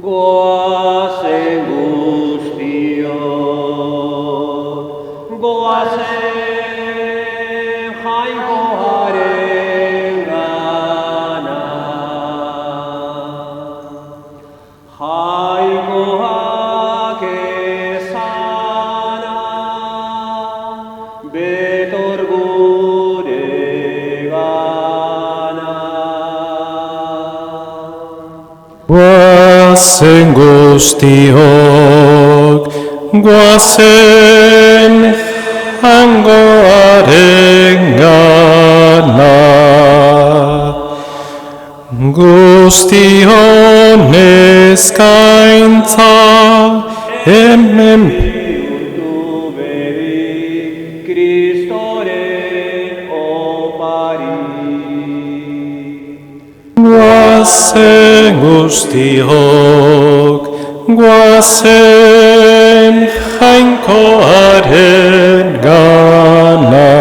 Goazen guztiok, goazen Jainkoaren gana. Jainkoak ezana, betor gure gana. Goazen guztiok, goazen Jainkoaren gana. Guztion eskaintza hemen Bihurtu bedi Kristoren opari. goazen guztiok, goazen Jainkoaren gana.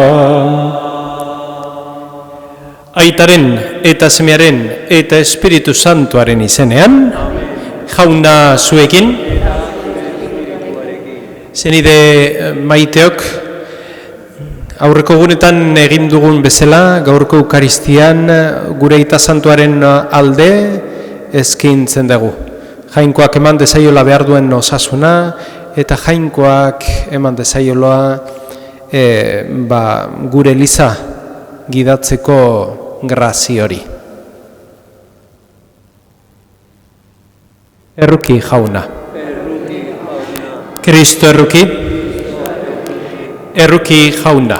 Aitaren eta Semearen eta Espiritu Santuaren izenean, Jauna zuekin, zenide maiteok, aurreko gunetan egin dugun bezala, gaurko Eukaristian gure Aita Santuaren alde eskaintzen dugu. Jainkoak eman dezaiola behar duen osasuna, eta Jainkoak eman dezaiola gure eliza gidatzeko grazi hori. Erruki Jauna. Kristo erruki. Erruki Jauna.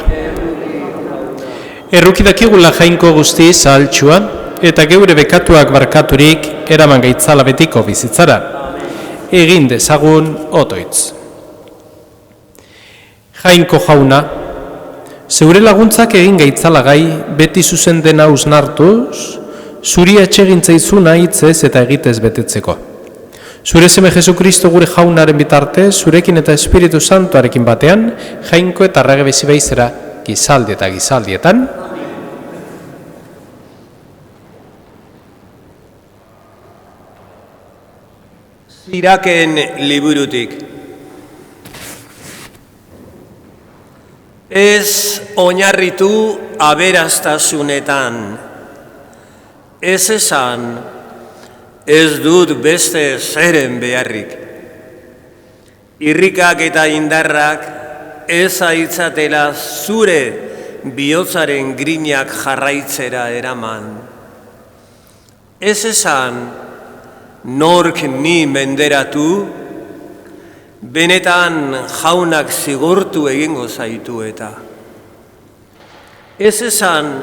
Erruki dakigula Jainko guzti zahaltsua, eta geure bekatuak barkaturik eraman gaitzala betiko bizitzara. Egin dezagun otoitz. Jainko Jauna, zeure laguntzak egin gaitzalagai beti zuzen dena hausnartuz, zuri atsegintzaizuna hitzez eta egitez betetzeko. Zure seme Jesukristo gure Jaunaren bitartez, zurekin eta Espiritu Santuarekin batean, Jainko eta errege bizi baizera gizaldi eta gizaldietan. Siraken liburutik. Ez oinarritu aberastasunetan. Ez esan, ez dut beste zeren beharrik. Irrikak eta indarrak ez aitzatela zure bihotzaren grinak jarraitzera eraman. Ez esan, nork ni menderatu, benetan Jaunak zigortu egingo zaitu eta. Ez esan,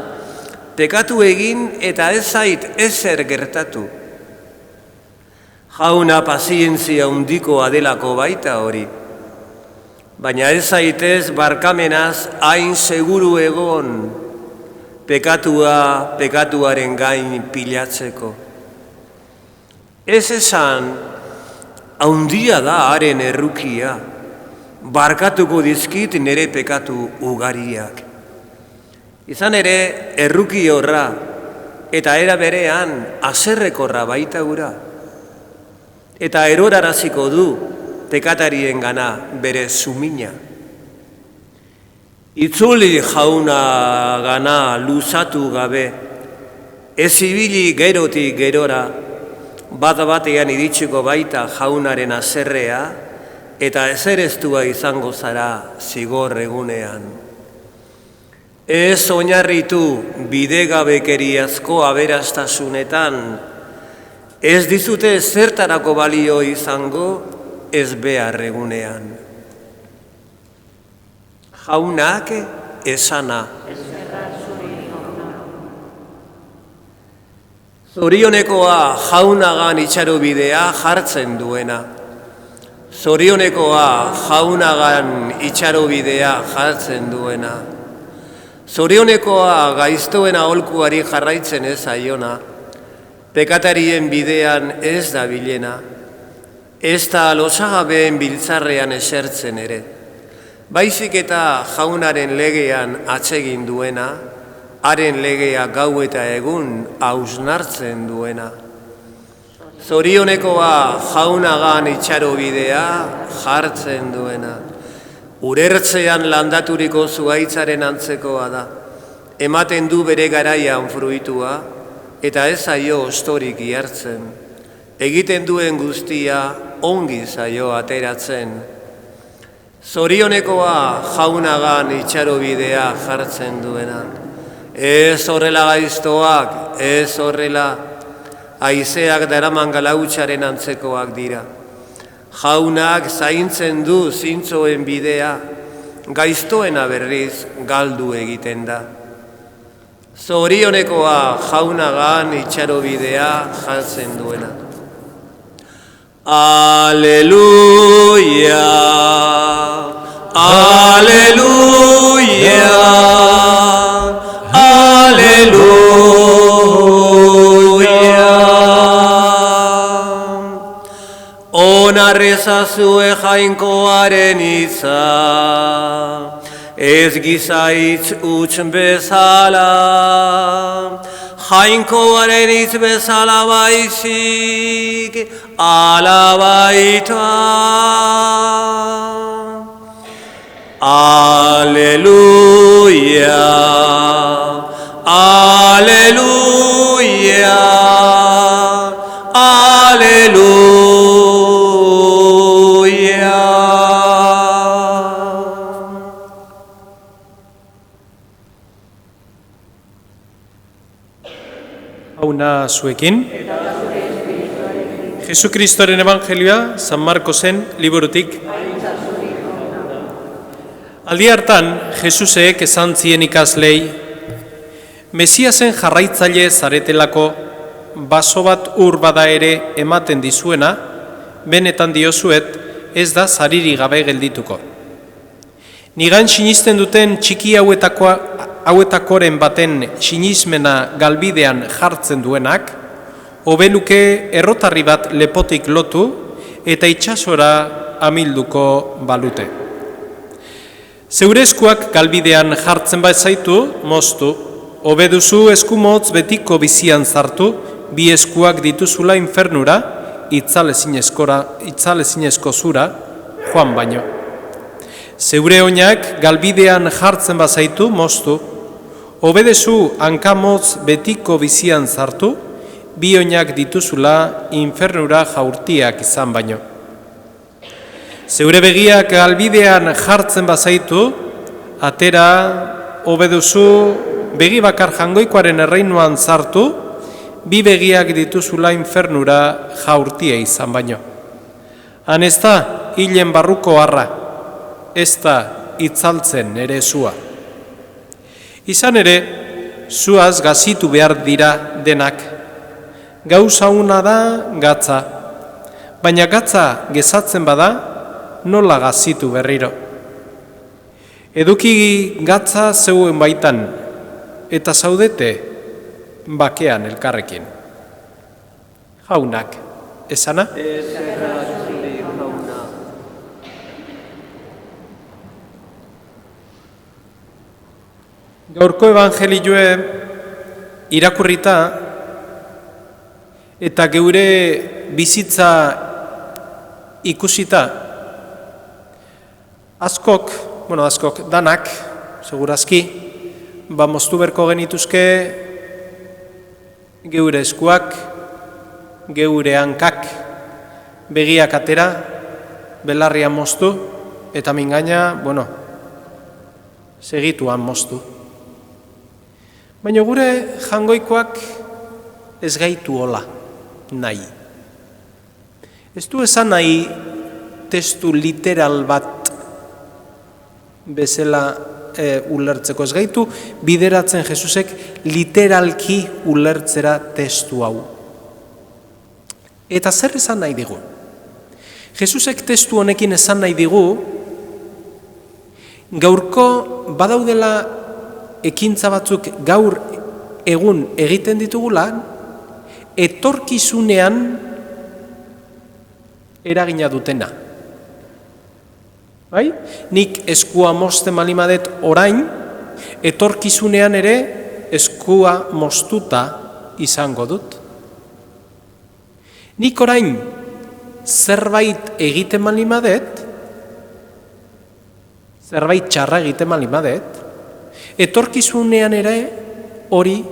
pekatu egin eta ez zait ezer gertatu. Jauna pazientzia handiko adelako baita hori. Baina ez zaitez barkamenaz hain seguru egon, pekatuaren gain pilatzeko. Ez esan, handia da haren errukia, barkatuko dizkit nire pekatu ugariak. Izan ere, erruki horra eta era berean haserrekorra baita gura. Eta eroraraziko du pekatarien gana bere sumina. Itzuli Jauna gana luzatu gabe, ez ibili gerotik gerora, bat-batean iritsiko baita Jaunaren haserrea, eta ezereztua izango zara zigor egunean. Ez oinarritu bidegabekeriazko aberastasunetan, ez dizute zertarako balio izango ez behar egunean. Jaunak esana. Zorionekoa Jaunagan itxarobidea jartzen duena. Zorionekoa Jaunagan itxarobidea jartzen duena. Zorionekoa gaiztoen aholkuari jarraitzen ez aiona. Pekatarien bidean ez da bilena, ez da losagabeen biltzarrean esertzen ere. Baizik eta Jaunaren legean atsegin duena, haren legea gau eta egun hausnartzen duena. Zorionekoa jaunagan itxarobidea jartzen duena. Urertzean landaturiko zuaitzaren antzekoa da. Ematen du bere garaian fruitua, eta ez zaio ostorik ihartzen. Egiten duen guztia ongi zaio ateratzen. Zorionekoa jaunagan itxarobidea jartzen duena. Ez horrela gaiztoak, ez horrela. Haizeak daraman galautsaren antzekoak dira. Jaunak zaintzen du zintzoen bidea, gaiztoena berriz galdu egiten da. Zorionekoa jaunagan itxarobidea jartzen duena. Aleluia, aleluia, aleluia. Onarrezazue jainkoaren itza, ez gizaitz utz bezala, jainkoaren hitz bezala baizik, alabaita. Aleluia, aleluia, aleluia. Hauna zuekin. Jesukristoren Evangelioa San Markosen liburutik. Aldi hartan, Jesusek esan zien ikaslei, Mesiasen jarraitzaile zaretelako, baso bat ur bada ere ematen dizuena, benetan diozuet, ez da sariri gabe geldituko. Nigan sinisten duten txiki hauetakoren baten sinismena galbidean jartzen duenak, hobeluke errotarri bat lepotik lotu eta itsasora amilduko balute. Zeure eskuak galbidean jartzen bazaitu, moztu, hobeduzu eskumotz betiko bizian zartu, bi eskuak dituzula infernura, itzalezinezko zura, joan baino. Zeure oinak galbidean jartzen bazaitu, moztu, hobedezu hankamotz betiko bizian zartu, bi oinak dituzula infernura jaurtiak izan baino. Zeure begiak galbidean jartzen bazaitu, atera, hobeduzu, begi bakar jangoikoaren erreinuan zartu, bi begiak dituzula infernura jaurtia izan baino. Han ez da, hilen barruko harra, ez da, itzaltzen ere zua. Izan ere, zuaz gazitu behar dira denak. Gauza una da gatza, baina gatza gezatzen bada, nola gazitu berriro. Eduki gatza zeuen baitan, eta zaudete bakean elkarrekin. Jaunak, esana? Gaurko evangelioe irakurrita eta geure bizitza ikusita, askok, danak, segurazki, moztu berko genituzke geure eskuak, geure hankak, begiak atera, belarria moztu, eta mingaina, segituan moztu. Baina gure jangoikoak ez gaitu hola nahi. Ez du esan nahi testu literal bat bezala ulertzeko. Ez gaitu bideratzen Jesusek literalki ulertzera testu hau. Eta zer esan nahi digu? Jesusek testu honekin esan nahi digu, gaurko badaudela ekintza batzuk gaur egun egiten ditugula, etorkizunean eragina dutena. Bai? Nik eskua mozten malimadet orain, etorkizunean ere eskua moztuta izango dut. Nik orain zerbait egiten baldin badet, zerbait txarra egiten baldin badet, etorkizunean ere hori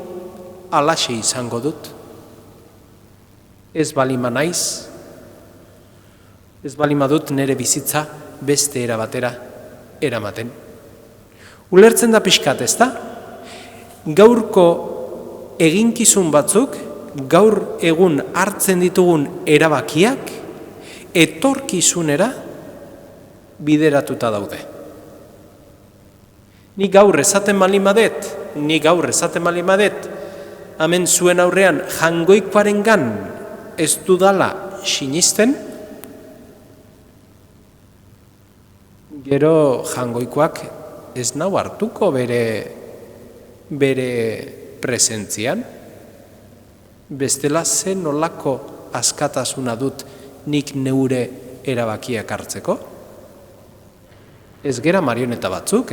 alaxe izango dut. Ez baldin banaiz, ez baldin badut nire bizitza beste era batera eramaten. Ulertzen da pixkat, ez da? Gaurko eginkizun batzuk, gaur egun hartzen ditugun erabakiak, etorkizunera bideratuta daude. Ni gaur esaten baldin badet, hemen zuen aurrean Jaungoikoarengan ez dudala sinisten, gero Jaungoikoak ez nau hartuko bere presentzian, bestela ze nolako askatasuna dut nik neure erabakiak hartzeko? Ez gera marioneta batzuk,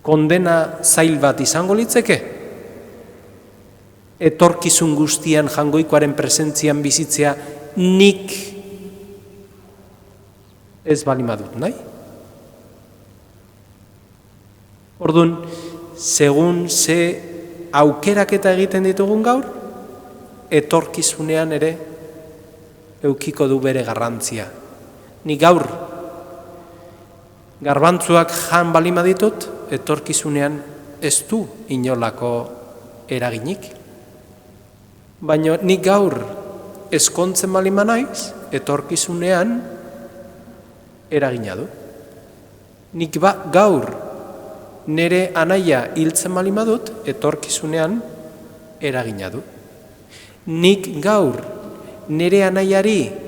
Kondena zail bat izango litzeke? Etorkizun guztian Jaungoikoaren presentzian bizitzea nik ez baldin badut nahi? Orduan, segun ze aukeraketa egiten ditugun gaur, etorkizunean ere eukiko du bere garrantzia. Ni gaur garbantzuak jan baldin baditut, etorkizunean ez du inolako eraginik. Baina nik gaur ezkontzen baldin banaiz, etorkizunean eragina du. Nik gaur nire anaia hiltzen baldin badut, etorkizunean eragina du. Nik gaur nire anaiari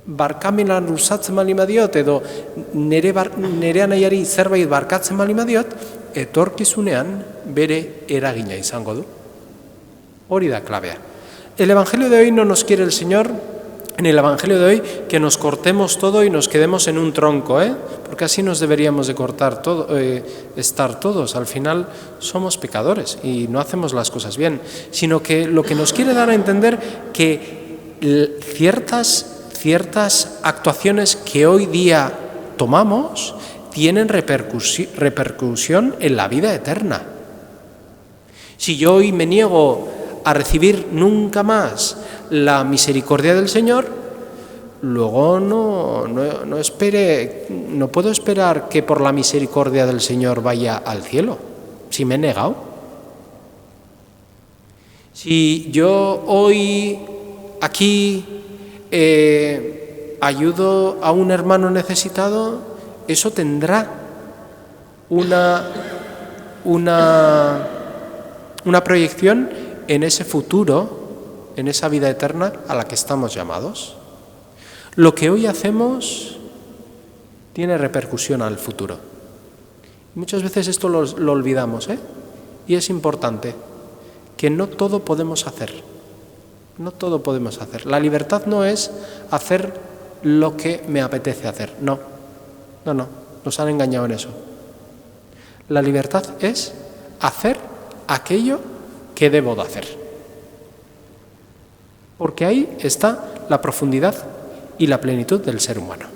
barkamenan luzatzen baldin badiot, edo nire anaiari zerbait barkatzen baldin badiot, etorkizunean bere eragina izango du. Hori da klabea. El Evangelio de hoy no nos quiere el Señor, en el Evangelio de hoy, que nos cortemos todo y nos quedemos en un tronco, porque así nos deberíamos de cortar todo, estar todos. Al final somos pecadores y no hacemos las cosas bien, sino que lo que nos quiere dar a entender que ciertas actuaciones que hoy día tomamos tienen repercusión en la vida eterna. Si yo hoy me niego a recibir nunca más la misericordia del Señor, luego no puedo esperar que por la misericordia del Señor vaya al cielo, si me he negado. Si yo hoy aquí ayudo a un hermano necesitado, eso tendrá una proyección en ese futuro, en esa vida eterna a la que estamos llamados. Lo que hoy hacemos tiene repercusión al futuro. Muchas veces esto lo olvidamos, y es importante que no todo podemos hacer. No todo podemos hacer. La libertad no es hacer lo que me apetece hacer. No, nos han engañado en eso. La libertad es hacer aquello que debo de hacer. Porque ahí está la profundidad y la plenitud del ser humano.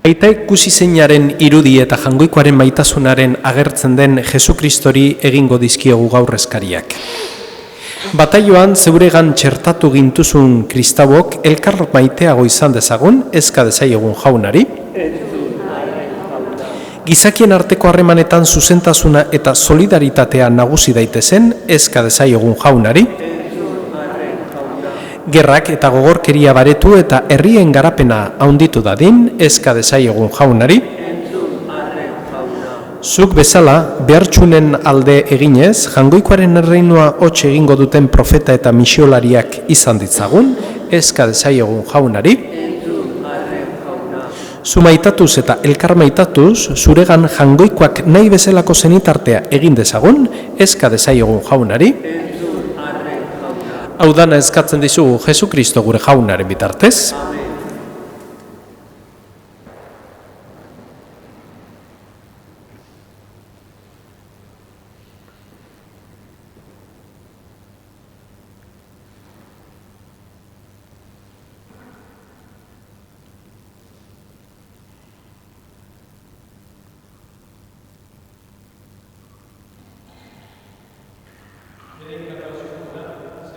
Aita ikusi zeinaren irudi eta Jaungoikoaren maitasunaren agertzen den Jesukristori egingo dizkiogu gaur eskariak. Bataioan zeuregan txertatu gintuzun kristauok elkar maiteago izan dezagun, eska dezaiegun Jaunari. Gizakien arteko harremanetan zuzentasuna eta solidaritatea nagusi daitezen, eska dezaiegun Jaunari. Gerrak eta gogorkeria baretu eta herrien garapena haunditu dadin, eska dezaiegun Jaunari. Zuk bezala, behartsunen alde eginez, Jaungoikoaren erreinua hots egingo duten profeta eta misiolariak izan ditzagun, eska dezaiegun Jaunari. Zu maitatuz eta elkar maitatuz, zuregan Jaungoikoak nahi bezalako zenitartea egin dezagun, eska dezaiegun Jaunari. Hau dana eskatzen dizugu Jesukristo gure Jaunaren bitartez.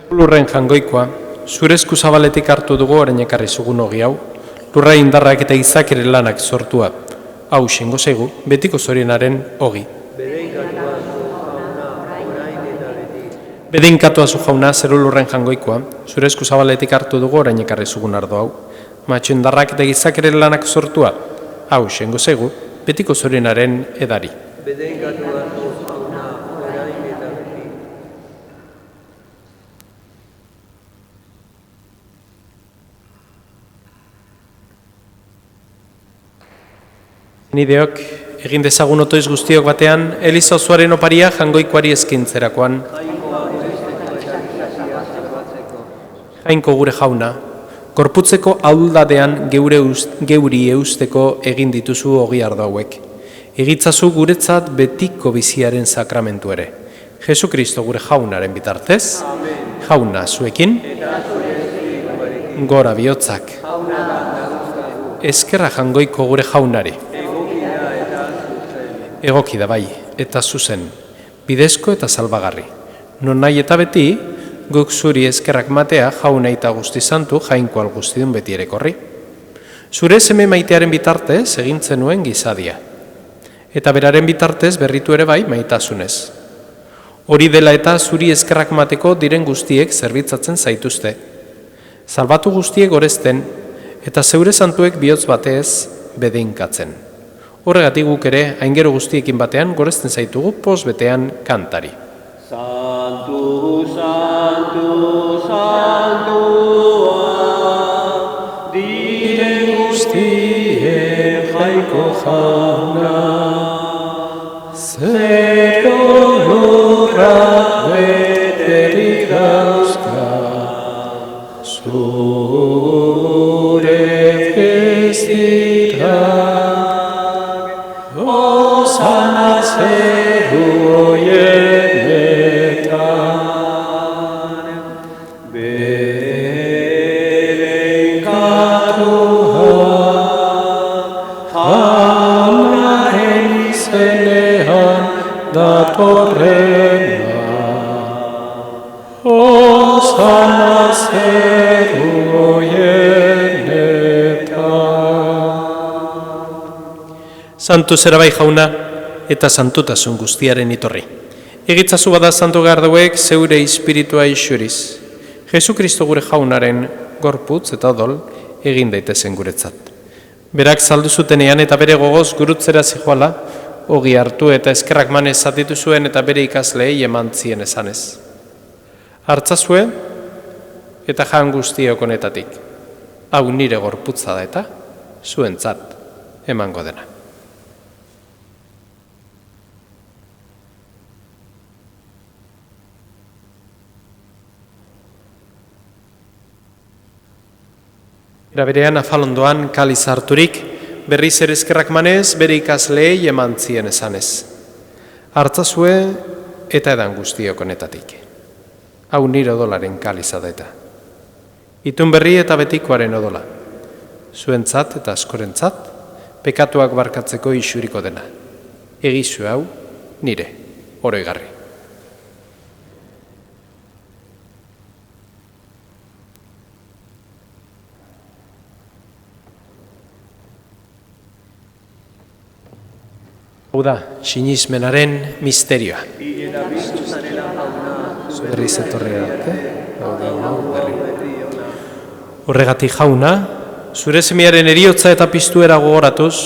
Lurren jangoikoa, zure esku zabaletik hartu dugu orain ekarri zugun ogi hau, lurra indarrak eta izakere lanak sortua, hau xengo zaigu, betiko zorionaren ogi. Bedeinkatu zu jauna, zeru lurren jangoikoa, zure esku zabaletik hartu dugu orain ekarri zugun ardo hau, matxo indarrak eta izakere lanak sortua, hau xengo zaigu, betiko zorionaren edari. Nideok, egin dezagun otoiz guztiok batean, Eliza osoaren oparia jangoikoari eskintzerakoan. Jainko gure jauna, gorputzeko ahuldadean geuri eusteko egin dituzu ogi ardo hauek. Egitzazu guretzat betiko biziaren sakramentu ere. Jesu Kristo gure jaunaren bitartez, jauna zuekin, gora bihotzak. Eskerra jangoiko gure jaunari. Egoki da bai, eta zuzen, bidezko eta salbagarri. Non nahi eta beti, guk zuri eskerrak matea jauna eta guzti santu jainko alguztidun beti ere korri. Zure seme maitearen bitartez egintzen nuen gizadia. Eta beraren bitartez berritu ere bai maitasunez. Hori dela eta zuri eskerrak mateko diren guztiek zerbitzatzen zaituzte. Salbatu guztiek orezten, eta zeure santuek bihotz batez bedeinkatzen. Horregatik guk ere, aingero guztiekin batean, gorezten zaitugu pos betean kantari. Santu, santu, santua, diren guztien jainko jauna, zero lurra beterik dauzka, zure festira. Osana zeru oienetan, bedeinkatua, jaunaren izenean datorrena. Osana zeru Santu zera bai jauna, eta santutasun guztiaren itorri. Egitzazu bada santu gardauek zeure espiritua isuriz. Jesu Kristo gure jaunaren gorputz eta odol egin daitezen guretzat. Berak saldu zutenean eta bere gogoz gurutzera zijoala, ogi hartu eta eskerrak manez zatitu zuen eta bere ikaslei eman zien esanez. Hartzazue eta jan guztiok honetatik. Hau nire gorputza da eta zuentzat emango dena. Era berean afalondoan kaliz harturik, berriz ere eskerrak manez bere ikasleei eman zien esanez. Hartzazue eta edan guztiok honetatik. Hau nire odolaren kaliza da eta. Itun berri eta betikoaren odola. Zuentzat eta askorentzat, pekatuak barkatzeko isuriko dena. Egizu hau nire, oroigarri. Hau da, sinismenaren misterioa. Berriz etorri arte, horregatik jauna, zure semiaren eriotza eta piztuera gogoratuz,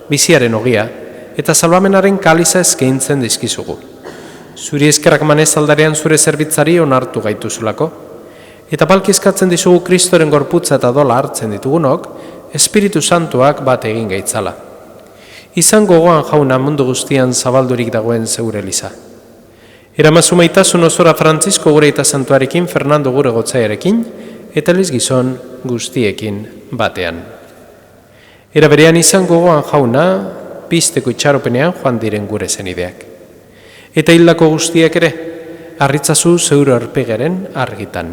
biziaren ogia, eta salbamenaren kaliza eskaintzen dizkizugu. Zuri eskerrak manez aldarean zure zerbitzari onartu gaituzulako, eta palkizkatzen dizugu Kristoren gorputza eta dola hartzen ditugunok, Espiritu Santuak bat egin gaitzala. Izan gogoan jauna mundu guztian zabaldurik dagoen zeure Eliza. Eramazu maitasun osora Frantzisko gure eta santuarekin, Fernando gure gotzaiarekin, eta Eliz gizon guztiekin batean. Era berean izan gogoan jauna, pizteko itxaropenean joan diren gure zenideak. Eta hildako guztiak ere, harritzazu zeure aurpegaren argitan.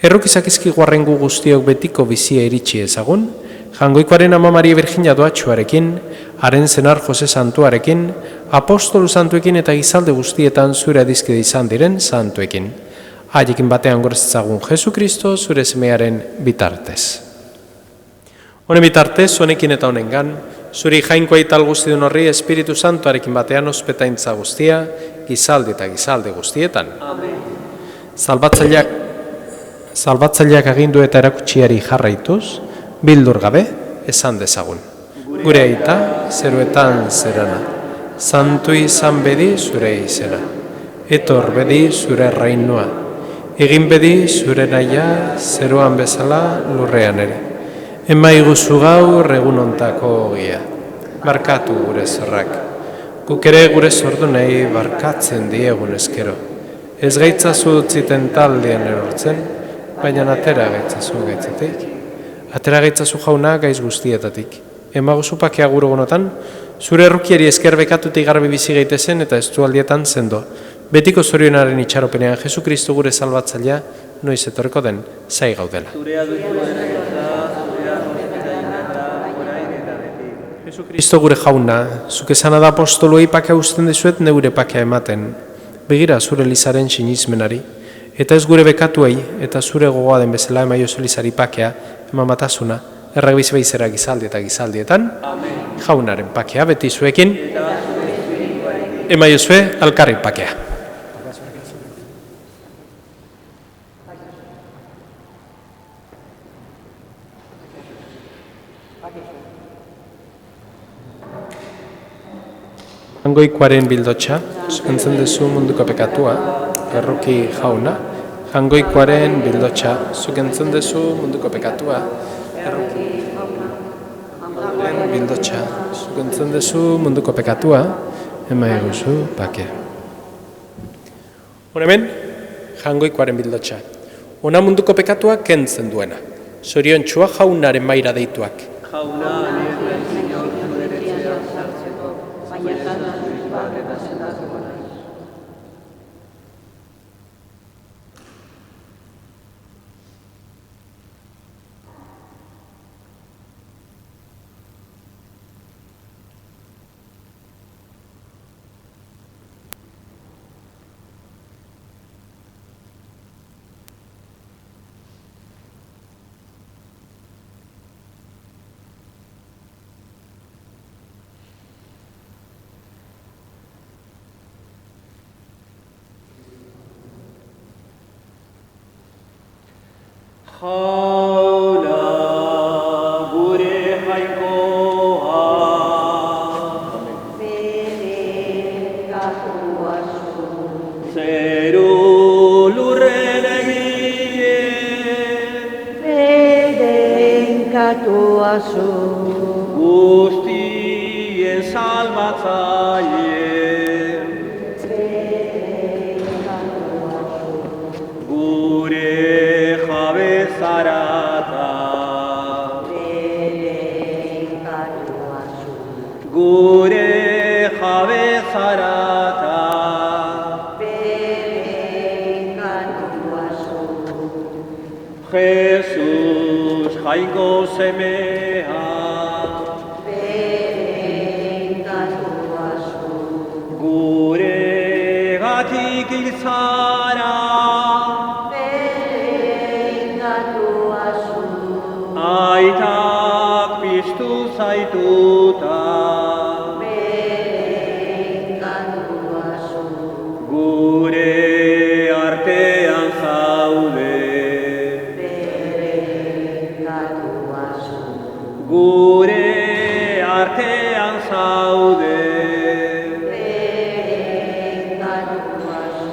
Errokizak izkiguarrengu guztiok betiko bizia iritsi ezagun, jangoikoaren Ama Maria Virginia doatxuarekin, haren zenar Jose Santuarekin, apostolu santuekin eta gizalde guztietan zure adizkide izan diren santuekin. haiekin batean gorezitzagun Jesu Kristo zure semearen bitartez. Honen bitartez, honekin eta honengan, zuri jainkoa ital guztidun horri Espiritu Santoarekin batean ospetaintza guztia, gizaldi eta gizalde guztietan. Amen. Salbatzaileak agindu eta erakutsiari jarraituz, bildur gabe esan dezagun. Gure aita, zeruetan zerana, santu izan bedi zure izena, etor bedi zure rainua, egin bedi zure naia zeruan bezala lurrean ere. Emaiguzu gaur egun ontako ogia, barkatu gure zorrak. Guk ere gure zordunei barkatzen diegun eskero. Ez gaitzazu utziten taldean erortzen, baina atera gaitzazu gaitzetik. Atera gaitzazu jauna gaiz guztietatik. Emaguzu pakea gurugunotan, zure errukiari esker bekatutik garbi bizi gaitezen eta estualdietan sendo. Betiko zorionaren itxaropenean Jesukristo gure salbatzailea noiz etorreko den zai gaudela. Jesukristo gure jauna, zuk esana da apostoluei pakea usten dizuet neure pakea ematen. Begira zure Elizaren sinismenari, eta ez gure bekatuei, eta zure gogoa den bezala emaiozu Elizari pakea, emamasuna, erragibiz behizera gizaldi eta gizaldietan, jaunaren pakea beti zuekin, emaiozue alkarri pakea. Jangoikoaren bildotxa, zukentzen duzu munduko pekatua, erruki jauna. Jangoikoaren bildotxa, zukentzen duzu munduko pekatua, erruki jauna. Bildotxa, zukentzen duzu munduko pekatua, emaiguzu pakea. Honemen, jangoikoaren bildotxa. Ona munduko pekatua kentzen duena. Zorion txua jaunaren maira deituak. Jauna, nire Señor, zure etxean sartzeko, baina zara zuzbak eta sendatuko naiz. Jauna, gure jainkoa, Bedekatua zu, zeru lurren egile, bedekatua zu, guztien salbatzaile, gure jabe zarata, bedekatua zu, gure jabe zarata, bedekatua zu, Jesus jainko semea, bedekatua zu, gure gatik hil zara, bedekatua zu, aitak piztu zaituta, bedekatua zu, gure artean zaude, bedekatua zu, gure artean zaude, bedekatua zu,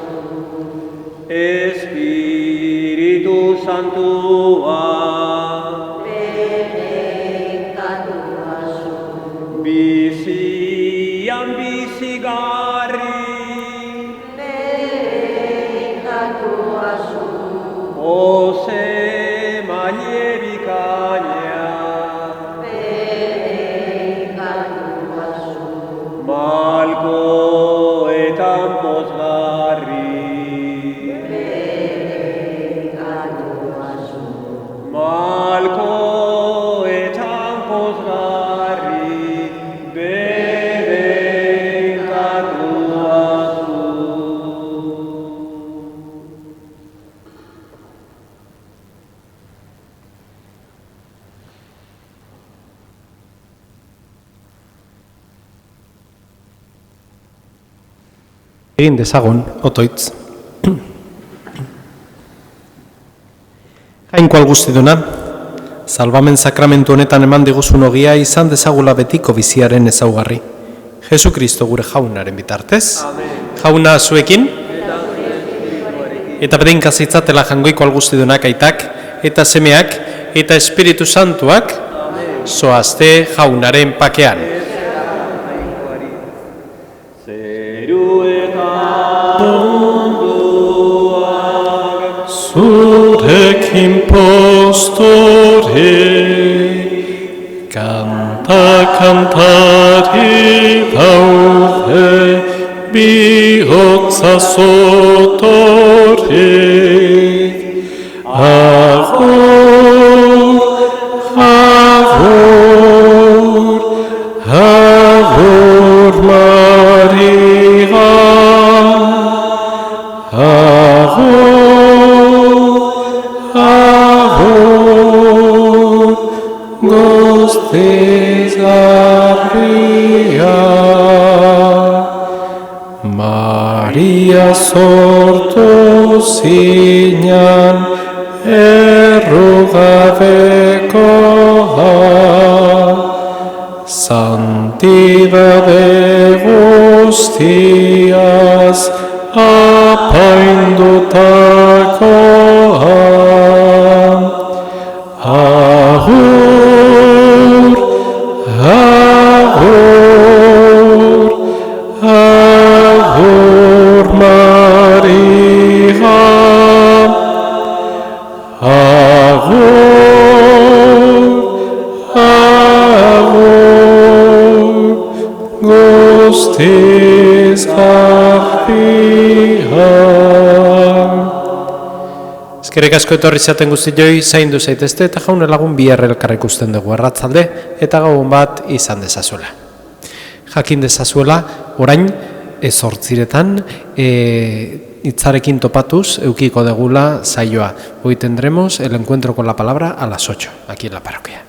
Espiritu Santua, bedekatua zu, bizian bizigarri, bedekatua zu, Jose maile bikaina, bedekatua zu, malkoetan pozgarri, bedekatua zu, Egin dezagun, otoitz. Jainko algustiduna, salbamen sakramentu honetan eman diguzun ogia izan dezagula betiko biziaren ezaugarri. Jesu Kristo gure jaunaren bitartez. Jauna zuekin. Eta bedinka zitzatela jangoiko algustidunak aitak, eta semeak, eta Espiritu Santuak, zoazte jaunaren pakean. Zurekin postore, kantari daude, bihotza zotore. Agur, agur, agur Maria, agur, guztiz garria. Maria sortu zinan errugabekoa, santidade guztiaz apaindutakoa. Agur, agur, agur Maria, agur, agur, guztiz garria. Eskerrik asko etorri zaten guztioi, zaindu zaitezte eta jaun lagun bihar elkar ikusten dugu arratzalde eta gauan bat izan dezazuela. Jakin dezazuela, orain, 8:00 hitzarekin topatuz eukiko degula saioa. Hoy tendremos el encuentro con la palabra a las 8, aquí en la parroquia.